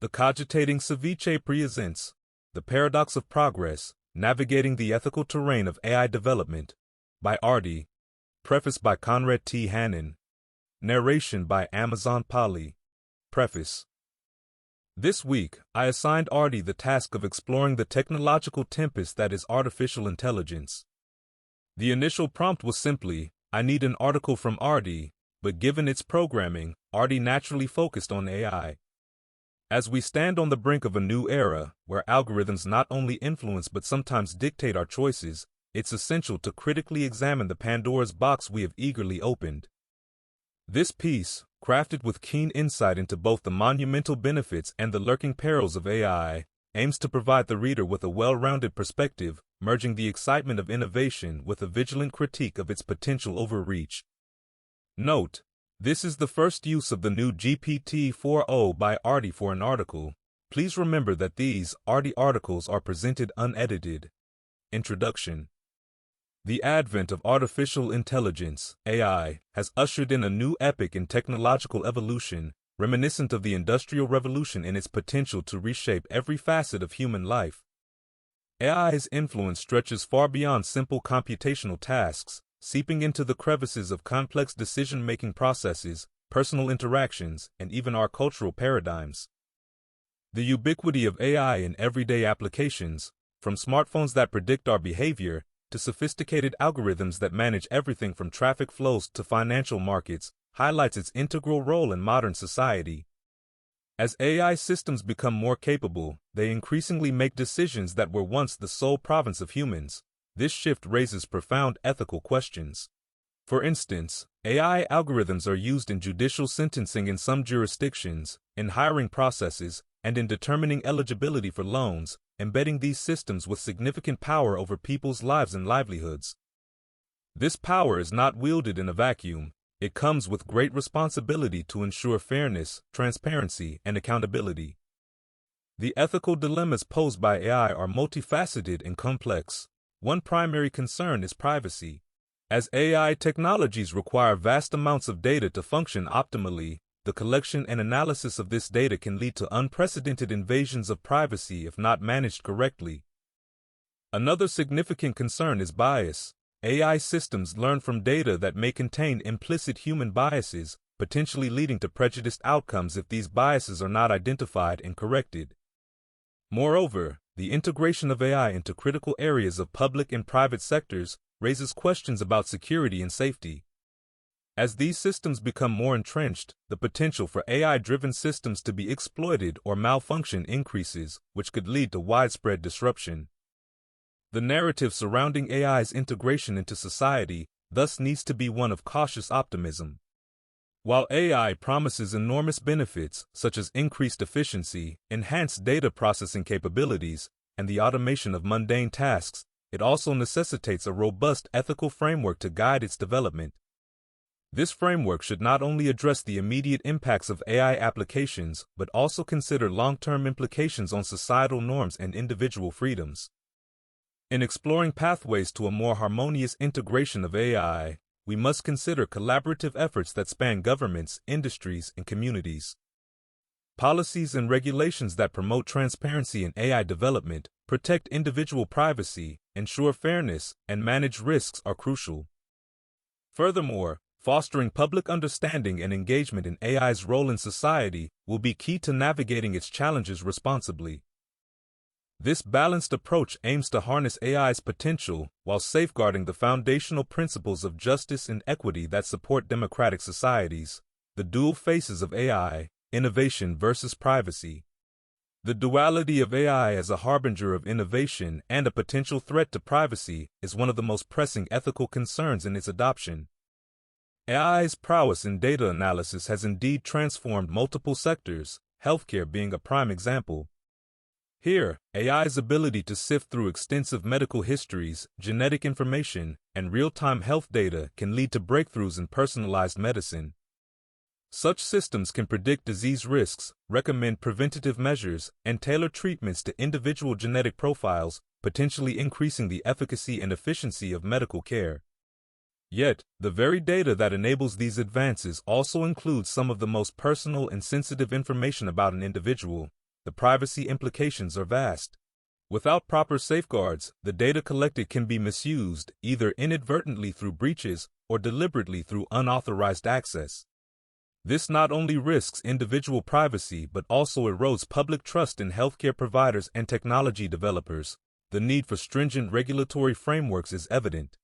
The Cogitating Ceviché presents The Paradox of Progress, Navigating the Ethical Terrain of AI Development by Artie. Preface by Conrad T. Hannon. Narration by Amazon Polly. Preface. This week, I assigned Artie the task of exploring the technological tempest that is artificial intelligence. The initial prompt was simply, I need an article from Artie, but given its programming, Artie naturally focused on AI. As we stand on the brink of a new era, where algorithms not only influence but sometimes dictate our choices, it's essential to critically examine the Pandora's box we have eagerly opened. This piece, crafted with keen insight into both the monumental benefits and the lurking perils of AI, aims to provide the reader with a well-rounded perspective, merging the excitement of innovation with a vigilant critique of its potential overreach. Note: this is the first use of the new GPT-4o by Artie for an article. Please remember that these Artie articles are presented unedited. Introduction. The advent of artificial intelligence, AI, has ushered in a new epoch in technological evolution, reminiscent of the Industrial Revolution in its potential to reshape every facet of human life. AI's influence stretches far beyond simple computational tasks, seeping into the crevices of complex decision-making processes, personal interactions, and even our cultural paradigms. The ubiquity of AI in everyday applications, from smartphones that predict our behavior to sophisticated algorithms that manage everything from traffic flows to financial markets, highlights its integral role in modern society. As AI systems become more capable, they increasingly make decisions that were once the sole province of humans. This shift raises profound ethical questions. For instance, AI algorithms are used in judicial sentencing in some jurisdictions, in hiring processes, and in determining eligibility for loans, embedding these systems with significant power over people's lives and livelihoods. This power is not wielded in a vacuum. It comes with great responsibility to ensure fairness, transparency, and accountability. The ethical dilemmas posed by AI are multifaceted and complex. One primary concern is privacy. As AI technologies require vast amounts of data to function optimally, the collection and analysis of this data can lead to unprecedented invasions of privacy if not managed correctly. Another significant concern is bias. AI systems learn from data that may contain implicit human biases, potentially leading to prejudiced outcomes if these biases are not identified and corrected. Moreover, the integration of AI into critical areas of public and private sectors raises questions about security and safety. As these systems become more entrenched, the potential for AI-driven systems to be exploited or malfunction increases, which could lead to widespread disruption. The narrative surrounding AI's integration into society thus needs to be one of cautious optimism. While AI promises enormous benefits, such as increased efficiency, enhanced data processing capabilities, and the automation of mundane tasks, it also necessitates a robust ethical framework to guide its development. This framework should not only address the immediate impacts of AI applications, but also consider long-term implications on societal norms and individual freedoms. In exploring pathways to a more harmonious integration of AI, we must consider collaborative efforts that span governments, industries, and communities. Policies and regulations that promote transparency in AI development, protect individual privacy, ensure fairness, and manage risks are crucial. Furthermore, fostering public understanding and engagement in AI's role in society will be key to navigating its challenges responsibly. This balanced approach aims to harness AI's potential while safeguarding the foundational principles of justice and equity that support democratic societies. The dual faces of AI, innovation versus privacy. The duality of AI as a harbinger of innovation and a potential threat to privacy is one of the most pressing ethical concerns in its adoption. AI's prowess in data analysis has indeed transformed multiple sectors, healthcare being a prime example. Here, AI's ability to sift through extensive medical histories, genetic information, and real-time health data can lead to breakthroughs in personalized medicine. Such systems can predict disease risks, recommend preventative measures, and tailor treatments to individual genetic profiles, potentially increasing the efficacy and efficiency of medical care. Yet, the very data that enables these advances also includes some of the most personal and sensitive information about an individual. the privacy implications are vast. Without proper safeguards, the data collected can be misused, either inadvertently through breaches or deliberately through unauthorized access. This not only risks individual privacy but also erodes public trust in healthcare providers and technology developers. The need for stringent regulatory frameworks is evident.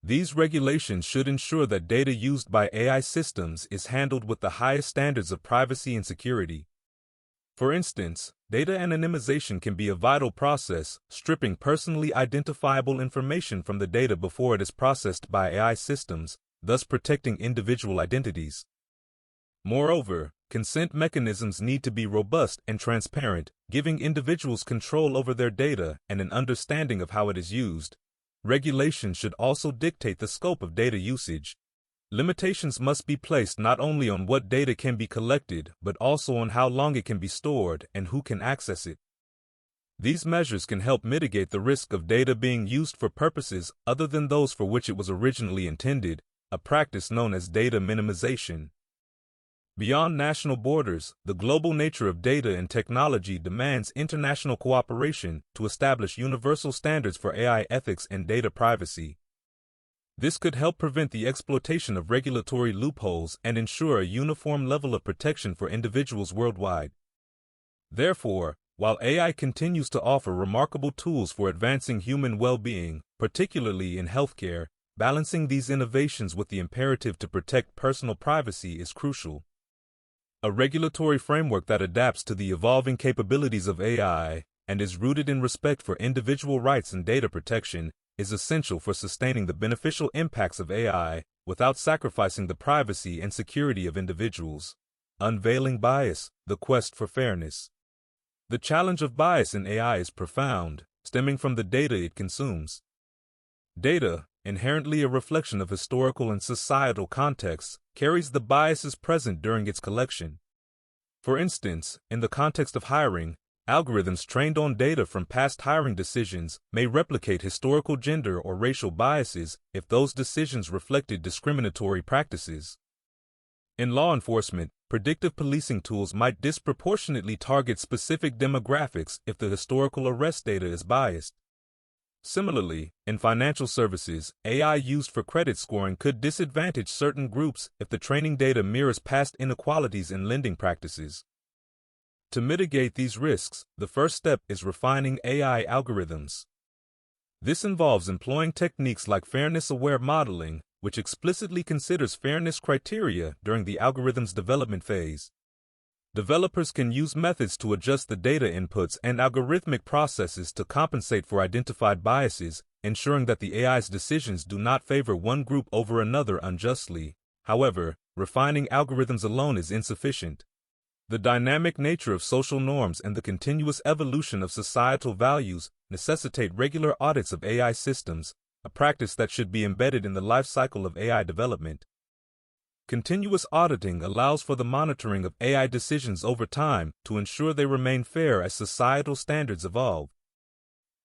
These regulations should ensure that data used by AI systems is handled with the highest standards of privacy and security. For instance, data anonymization can be a vital process, stripping personally identifiable information from the data before it is processed by AI systems, thus protecting individual identities. Moreover, consent mechanisms need to be robust and transparent, giving individuals control over their data and an understanding of how it is used. Regulations should also dictate the scope of data usage. Limitations must be placed not only on what data can be collected, but also on how long it can be stored and who can access it. These measures can help mitigate the risk of data being used for purposes other than those for which it was originally intended, a practice known as data minimization. Beyond national borders, the global nature of data and technology demands international cooperation to establish universal standards for AI ethics and data privacy. This could help prevent the exploitation of regulatory loopholes and ensure a uniform level of protection for individuals worldwide. Therefore, while AI continues to offer remarkable tools for advancing human well-being, particularly in healthcare, balancing these innovations with the imperative to protect personal privacy is crucial. A regulatory framework that adapts to the evolving capabilities of AI and is rooted in respect for individual rights and data protection is essential for sustaining the beneficial impacts of AI without sacrificing the privacy and security of individuals. Unveiling bias, the quest for fairness. The challenge of bias in AI is profound, stemming from the data it consumes. Data, inherently a reflection of historical and societal contexts, carries the biases present during its collection. For instance, in the context of hiring, algorithms trained on data from past hiring decisions may replicate historical gender or racial biases if those decisions reflected discriminatory practices. In law enforcement, predictive policing tools might disproportionately target specific demographics if the historical arrest data is biased. Similarly, in financial services, AI used for credit scoring could disadvantage certain groups if the training data mirrors past inequalities in lending practices. To mitigate these risks, the first step is refining AI algorithms. This involves employing techniques like fairness-aware modeling, which explicitly considers fairness criteria during the algorithm's development phase. Developers can use methods to adjust the data inputs and algorithmic processes to compensate for identified biases, ensuring that the AI's decisions do not favor one group over another unjustly. However, refining algorithms alone is insufficient. The dynamic nature of social norms and the continuous evolution of societal values necessitate regular audits of AI systems, a practice that should be embedded in the life cycle of AI development. Continuous auditing allows for the monitoring of AI decisions over time to ensure they remain fair as societal standards evolve.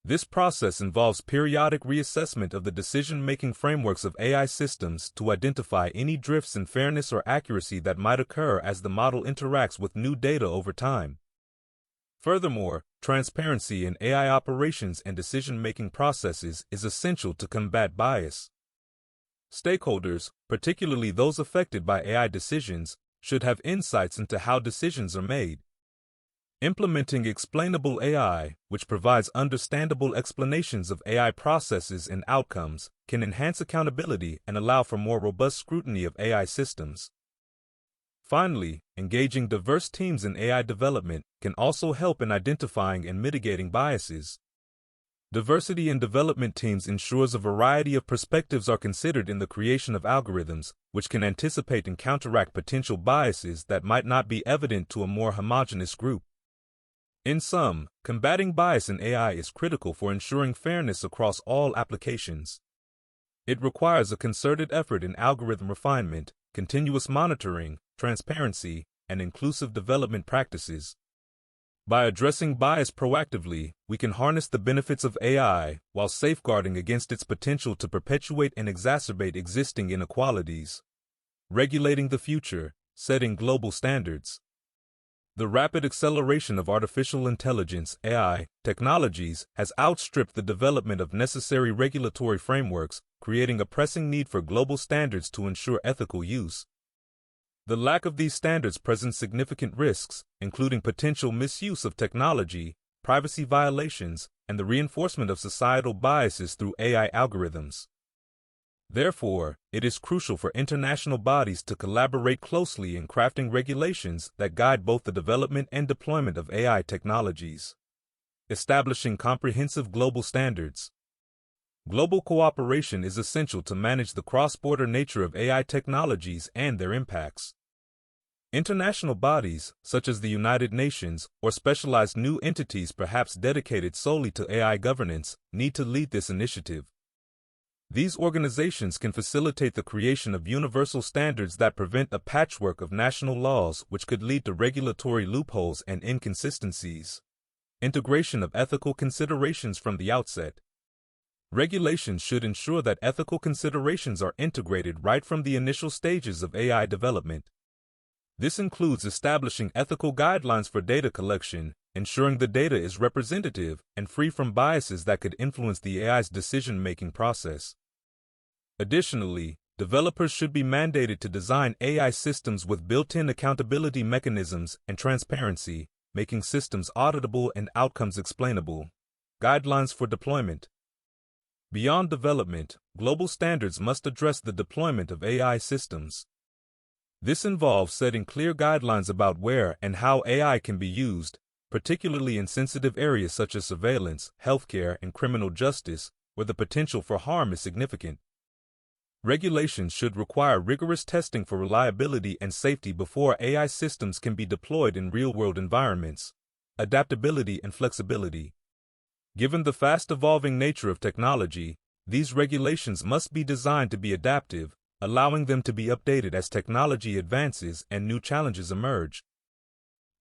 This process involves periodic reassessment of the decision-making frameworks of AI systems to identify any drifts in fairness or accuracy that might occur as the model interacts with new data over time. Furthermore, transparency in AI operations and decision-making processes is essential to combat bias. Stakeholders, particularly those affected by AI decisions, should have insights into how decisions are made. Implementing explainable AI, which provides understandable explanations of AI processes and outcomes, can enhance accountability and allow for more robust scrutiny of AI systems. Finally, engaging diverse teams in AI development can also help in identifying and mitigating biases. Diversity in development teams ensures a variety of perspectives are considered in the creation of algorithms, which can anticipate and counteract potential biases that might not be evident to a more homogeneous group. In sum, combating bias in AI is critical for ensuring fairness across all applications. It requires a concerted effort in algorithm refinement, continuous monitoring, transparency, and inclusive development practices. By addressing bias proactively, we can harness the benefits of AI while safeguarding against its potential to perpetuate and exacerbate existing inequalities. Regulating the future, setting global standards. The rapid acceleration of artificial intelligence (AI) technologies has outstripped the development of necessary regulatory frameworks, creating a pressing need for global standards to ensure ethical use. The lack of these standards presents significant risks, including potential misuse of technology, privacy violations, and the reinforcement of societal biases through AI algorithms. Therefore, it is crucial for international bodies to collaborate closely in crafting regulations that guide both the development and deployment of AI technologies. Establishing comprehensive global standards. Global cooperation is essential to manage the cross-border nature of AI technologies and their impacts. International bodies, such as the United Nations, or specialized new entities perhaps dedicated solely to AI governance, need to lead this initiative. These organizations can facilitate the creation of universal standards that prevent a patchwork of national laws which could lead to regulatory loopholes and inconsistencies. Integration of ethical considerations from the outset. Regulations should ensure that ethical considerations are integrated right from the initial stages of AI development. This includes establishing ethical guidelines for data collection, ensuring the data is representative and free from biases that could influence the AI's decision-making process. Additionally, developers should be mandated to design AI systems with built-in accountability mechanisms and transparency, making systems auditable and outcomes explainable. Guidelines for deployment. Beyond development, global standards must address the deployment of AI systems. This involves setting clear guidelines about where and how AI can be used, particularly in sensitive areas such as surveillance, healthcare, and criminal justice, where the potential for harm is significant. Regulations should require rigorous testing for reliability and safety before AI systems can be deployed in real-world environments. Adaptability and flexibility. Given the fast-evolving nature of technology, these regulations must be designed to be adaptive, allowing them to be updated as technology advances and new challenges emerge.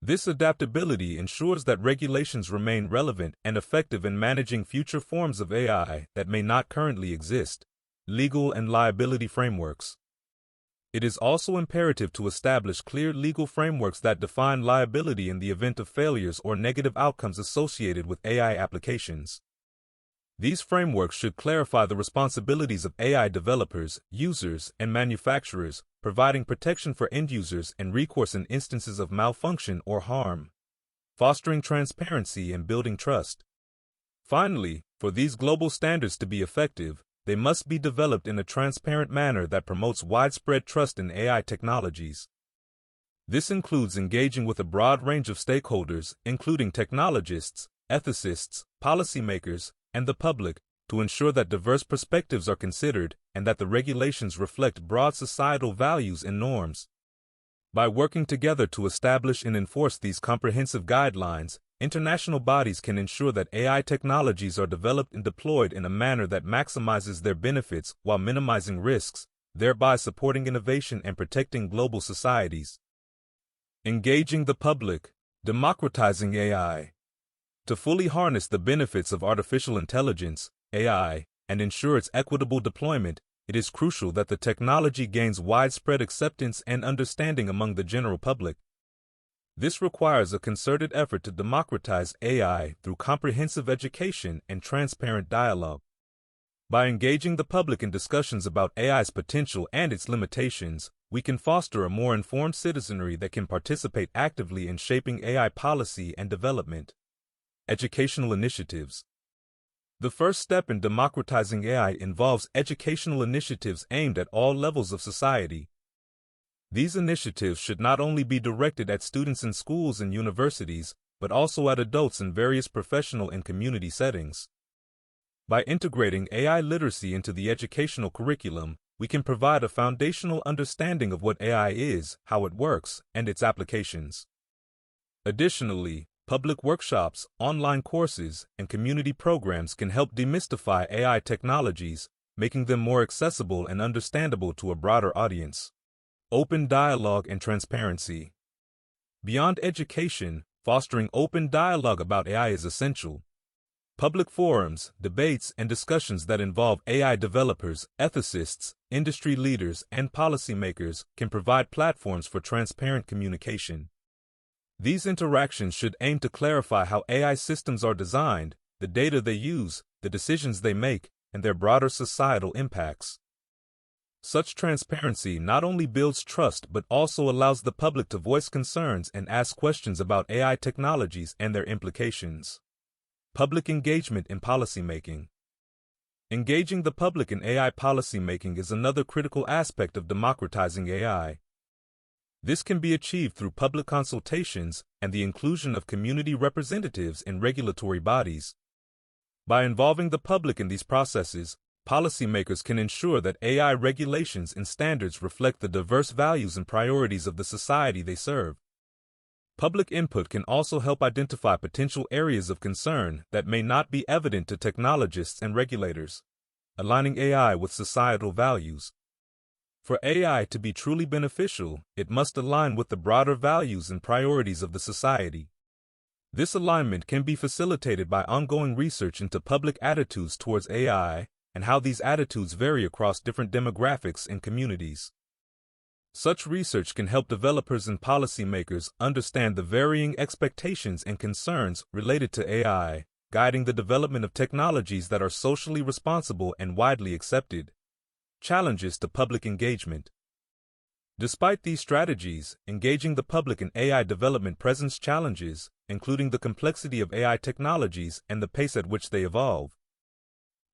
This adaptability ensures that regulations remain relevant and effective in managing future forms of AI that may not currently exist. Legal and liability frameworks. It is also imperative to establish clear legal frameworks that define liability in the event of failures or negative outcomes associated with AI applications. These frameworks should clarify the responsibilities of AI developers, users, and manufacturers, providing protection for end users and recourse in instances of malfunction or harm. Fostering transparency and building trust. Finally, for these global standards to be effective, they must be developed in a transparent manner that promotes widespread trust in AI technologies. This includes engaging with a broad range of stakeholders, including technologists, ethicists, policymakers, and the public, to ensure that diverse perspectives are considered and that the regulations reflect broad societal values and norms. By working together to establish and enforce these comprehensive guidelines, international bodies can ensure that AI technologies are developed and deployed in a manner that maximizes their benefits while minimizing risks, thereby supporting innovation and protecting global societies. Engaging the public, democratizing AI. To fully harness the benefits of artificial intelligence, AI, and ensure its equitable deployment, it is crucial that the technology gains widespread acceptance and understanding among the general public. This requires a concerted effort to democratize AI through comprehensive education and transparent dialogue. By engaging the public in discussions about AI's potential and its limitations, we can foster a more informed citizenry that can participate actively in shaping AI policy and development. Educational initiatives. The first step in democratizing AI involves educational initiatives aimed at all levels of society. These initiatives should not only be directed at students in schools and universities, but also at adults in various professional and community settings. By integrating AI literacy into the educational curriculum, we can provide a foundational understanding of what AI is, how it works, and its applications. Additionally, public workshops, online courses, and community programs can help demystify AI technologies, making them more accessible and understandable to a broader audience. Open dialogue and transparency. Beyond education, fostering open dialogue about AI is essential. Public forums, debates, and discussions that involve AI developers, ethicists, industry leaders, and policymakers can provide platforms for transparent communication. These interactions should aim to clarify how AI systems are designed, the data they use, the decisions they make, and their broader societal impacts. Such transparency not only builds trust but also allows the public to voice concerns and ask questions about AI technologies and their implications. Public engagement in policymaking. Engaging the public in AI policymaking is another critical aspect of democratizing AI. This can be achieved through public consultations and the inclusion of community representatives in regulatory bodies. By involving the public in these processes, policymakers can ensure that AI regulations and standards reflect the diverse values and priorities of the society they serve. Public input can also help identify potential areas of concern that may not be evident to technologists and regulators, aligning AI with societal values. For AI to be truly beneficial, it must align with the broader values and priorities of the society. This alignment can be facilitated by ongoing research into public attitudes towards AI and how these attitudes vary across different demographics and communities. Such research can help developers and policymakers understand the varying expectations and concerns related to AI, guiding the development of technologies that are socially responsible and widely accepted. Challenges to public engagement. Despite these strategies, engaging the public in AI development presents challenges, including the complexity of AI technologies and the pace at which they evolve.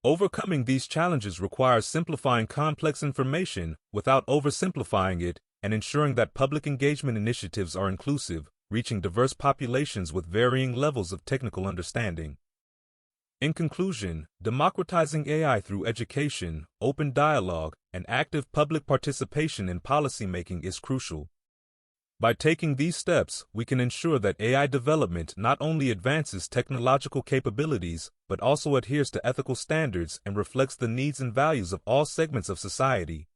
Overcoming these challenges requires simplifying complex information without oversimplifying it and ensuring that public engagement initiatives are inclusive, reaching diverse populations with varying levels of technical understanding. In conclusion, democratizing AI through education, open dialogue, and active public participation in policymaking is crucial. By taking these steps, we can ensure that AI development not only advances technological capabilities, but also adheres to ethical standards and reflects the needs and values of all segments of society.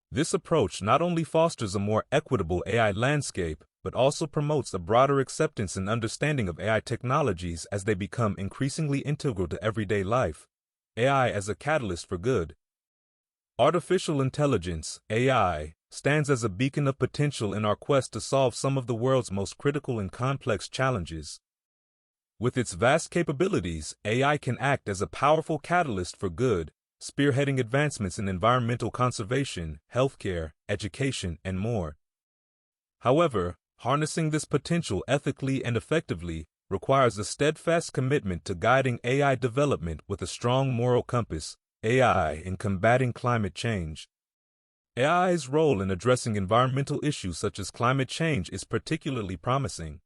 This approach not only fosters a more equitable AI landscape, but also promotes a broader acceptance and understanding of AI technologies as they become increasingly integral to everyday life. AI as a catalyst for good. Artificial intelligence, AI, stands as a beacon of potential in our quest to solve some of the world's most critical and complex challenges. With its vast capabilities, AI can act as a powerful catalyst for good, spearheading advancements in environmental conservation, healthcare, education, and more. However, harnessing this potential ethically and effectively requires a steadfast commitment to guiding AI development with a strong moral compass. AI in combating climate change. AI's role in addressing environmental issues such as climate change is particularly promising.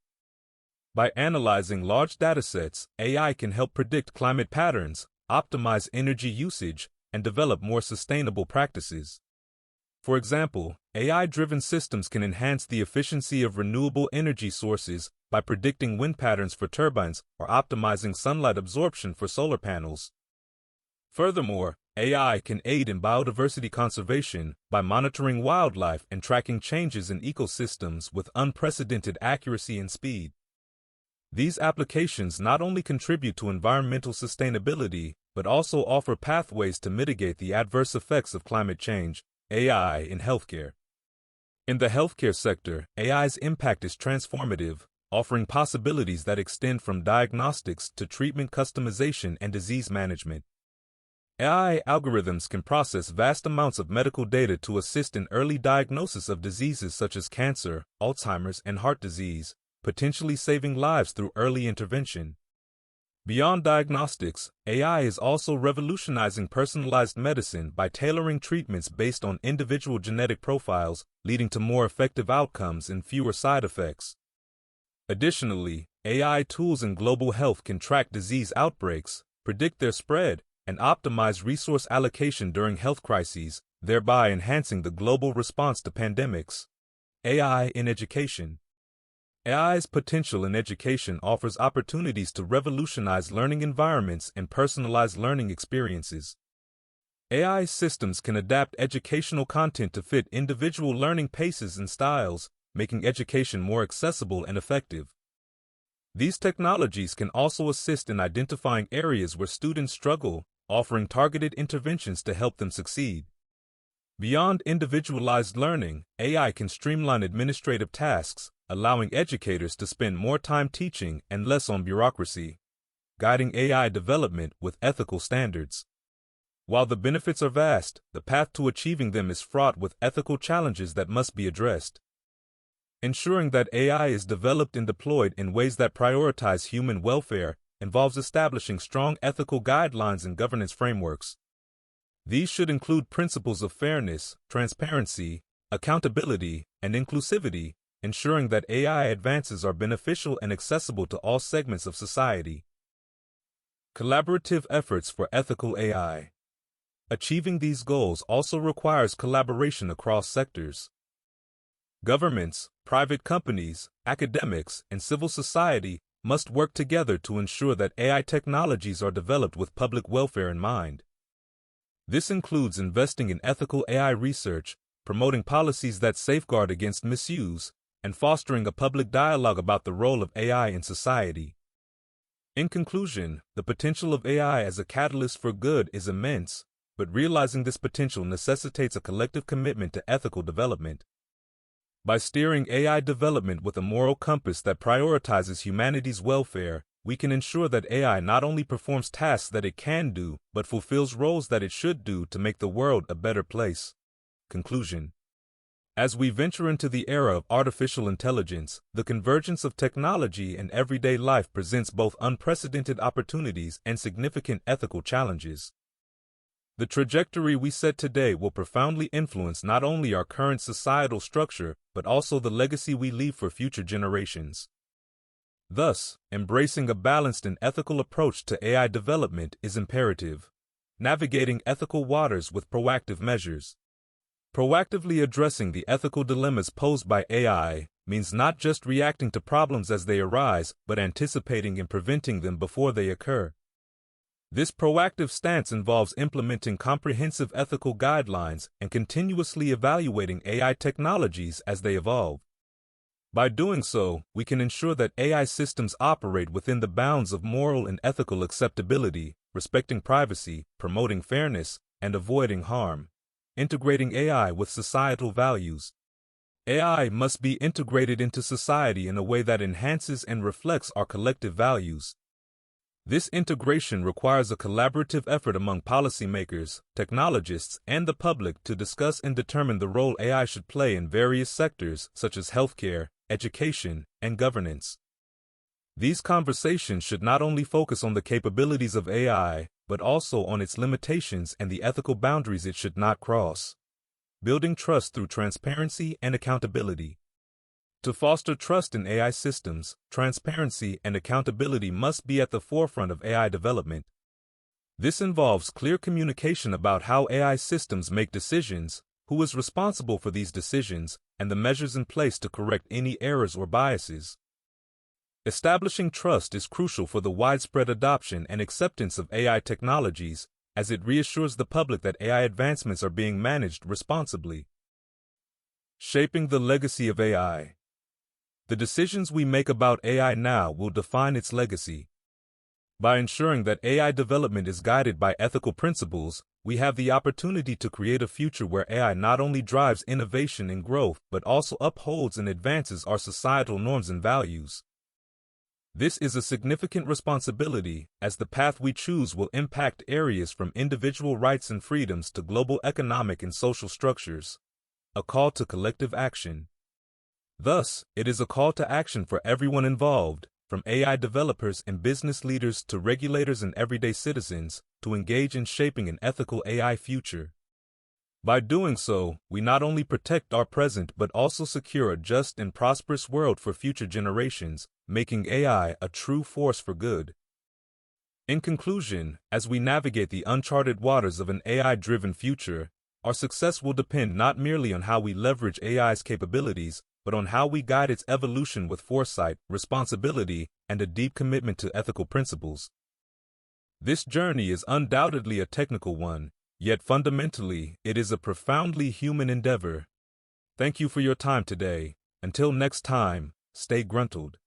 By analyzing large datasets, AI can help predict climate patterns, optimize energy usage, and develop more sustainable practices. For example, AI-driven systems can enhance the efficiency of renewable energy sources by predicting wind patterns for turbines or optimizing sunlight absorption for solar panels. Furthermore, AI can aid in biodiversity conservation by monitoring wildlife and tracking changes in ecosystems with unprecedented accuracy and speed. These applications not only contribute to environmental sustainability, but also offer pathways to mitigate the adverse effects of climate change. AI in healthcare. In the healthcare sector, AI's impact is transformative, offering possibilities that extend from diagnostics to treatment customization and disease management. AI algorithms can process vast amounts of medical data to assist in early diagnosis of diseases such as cancer, Alzheimer's, and heart disease, potentially saving lives through early intervention. Beyond diagnostics, AI is also revolutionizing personalized medicine by tailoring treatments based on individual genetic profiles, leading to more effective outcomes and fewer side effects. Additionally, AI tools in global health can track disease outbreaks, predict their spread, and optimize resource allocation during health crises, thereby enhancing the global response to pandemics. AI in education. AI's potential in education offers opportunities to revolutionize learning environments and personalize learning experiences. AI systems can adapt educational content to fit individual learning paces and styles, making education more accessible and effective. These technologies can also assist in identifying areas where students struggle, offering targeted interventions to help them succeed. Beyond individualized learning, AI can streamline administrative tasks, allowing educators to spend more time teaching and less on bureaucracy, guiding AI development with ethical standards. While the benefits are vast, the path to achieving them is fraught with ethical challenges that must be addressed. Ensuring that AI is developed and deployed in ways that prioritize human welfare involves establishing strong ethical guidelines and governance frameworks. These should include principles of fairness, transparency, accountability, and inclusivity, ensuring that AI advances are beneficial and accessible to all segments of society. Collaborative efforts for ethical AI. Achieving these goals also requires collaboration across sectors. Governments, private companies, academics, and civil society must work together to ensure that AI technologies are developed with public welfare in mind. This includes investing in ethical AI research, promoting policies that safeguard against misuse, and fostering a public dialogue about the role of AI in society. In conclusion, the potential of AI as a catalyst for good is immense, but realizing this potential necessitates a collective commitment to ethical development. By steering AI development with a moral compass that prioritizes humanity's welfare, we can ensure that AI not only performs tasks that it can do, but fulfills roles that it should do to make the world a better place. Conclusion. As we venture into the era of artificial intelligence, the convergence of technology and everyday life presents both unprecedented opportunities and significant ethical challenges. The trajectory we set today will profoundly influence not only our current societal structure, but also the legacy we leave for future generations. Thus, embracing a balanced and ethical approach to AI development is imperative. Navigating ethical waters with proactive measures. Proactively addressing the ethical dilemmas posed by AI means not just reacting to problems as they arise, but anticipating and preventing them before they occur. This proactive stance involves implementing comprehensive ethical guidelines and continuously evaluating AI technologies as they evolve. By doing so, we can ensure that AI systems operate within the bounds of moral and ethical acceptability, respecting privacy, promoting fairness, and avoiding harm. Integrating AI with societal values. AI must be integrated into society in a way that enhances and reflects our collective values. This integration requires a collaborative effort among policymakers, technologists, and the public to discuss and determine the role AI should play in various sectors such as healthcare, education, and governance. These conversations should not only focus on the capabilities of AI, but also on its limitations and the ethical boundaries it should not cross. Building trust through transparency and accountability. To foster trust in AI systems, transparency and accountability must be at the forefront of AI development. This involves clear communication about how AI systems make decisions, who is responsible for these decisions, and the measures in place to correct any errors or biases. Establishing trust is crucial for the widespread adoption and acceptance of AI technologies, as it reassures the public that AI advancements are being managed responsibly. Shaping the legacy of AI. The decisions we make about AI now will define its legacy. By ensuring that AI development is guided by ethical principles, we have the opportunity to create a future where AI not only drives innovation and growth, but also upholds and advances our societal norms and values. This is a significant responsibility, as the path we choose will impact areas from individual rights and freedoms to global economic and social structures. A call to collective action. Thus, it is a call to action for everyone involved, from AI developers and business leaders to regulators and everyday citizens, to engage in shaping an ethical AI future. By doing so, we not only protect our present but also secure a just and prosperous world for future generations, making AI a true force for good. In conclusion, as we navigate the uncharted waters of an AI-driven future, our success will depend not merely on how we leverage AI's capabilities, but on how we guide its evolution with foresight, responsibility, and a deep commitment to ethical principles. This journey is undoubtedly a technical one, yet fundamentally, it is a profoundly human endeavor. Thank you for your time today. Until next time, stay gruntled.